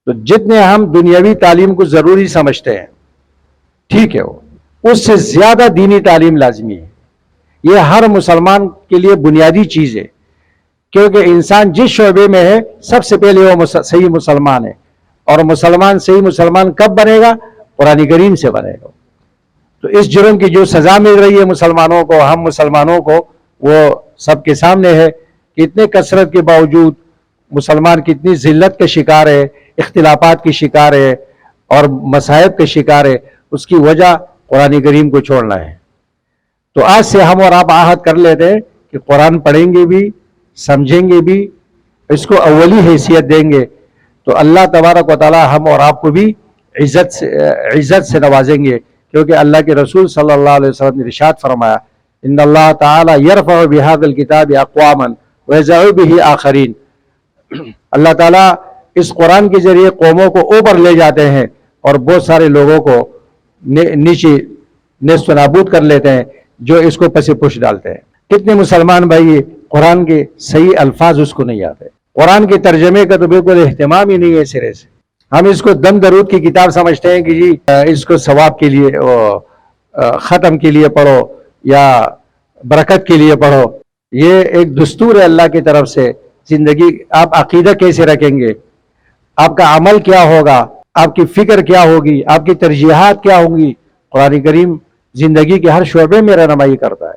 تو جتنے ہم دنیاوی تعلیم کو ضروری سمجھتے ہیں ٹھیک ہے، وہ اس سے زیادہ دینی تعلیم لازمی ہے. یہ ہر مسلمان کے لیے بنیادی چیز ہے، کیونکہ انسان جس شعبے میں ہے سب سے پہلے وہ صحیح مسلمان ہے. اور مسلمان صحیح مسلمان کب بنے گا؟ قرآن کریم سے بنے گا. تو اس جرم کی جو سزا مل رہی ہے مسلمانوں کو، ہم مسلمانوں کو، وہ سب کے سامنے ہے کہ اتنے کثرت کے باوجود مسلمان کتنی ذلت کے شکار ہے، اختلافات کی شکار ہے اور مصائب کے شکار ہے. اس کی وجہ قرآن کریم کو چھوڑنا ہے. تو آج سے ہم اور آپ عہد کر لیتے ہیں کہ قرآن پڑھیں گے بھی، سمجھیں گے بھی، اس کو اولی حیثیت دیں گے، تو اللہ تبارک و تعالی ہم اور آپ کو بھی عزت سے نوازیں گے. کیونکہ اللہ کے رسول صلی اللہ علیہ وسلم نے ارشاد فرمایا ان اللہ تعالی یرفع بہذا الکتاب اقواما ویضع بہ آخرین. اللہ تعالیٰ اس قرآن کے ذریعے قوموں کو اوپر لے جاتے ہیں اور بہت سارے لوگوں کو نیچے نیست و نابود کر لیتے ہیں جو اس کو پس پش ڈالتے ہیں. کتنے مسلمان بھائی قرآن کے صحیح الفاظ اس کو نہیں آتے، قرآن کے ترجمے کا تو بالکل اہتمام ہی نہیں ہے سرے سے. ہم اس کو دم درود کی کتاب سمجھتے ہیں کہ جی اس کو ثواب کے لیے، ختم کے لیے پڑھو یا برکت کے لیے پڑھو. یہ ایک دستور ہے اللہ کی طرف سے. زندگی آپ عقیدہ کیسے رکھیں گے، آپ کا عمل کیا ہوگا، آپ کی فکر کیا ہوگی، آپ کی ترجیحات کیا ہوں گی، قرآن کریم زندگی کے ہر شعبے میں رہنمائی کرتا ہے.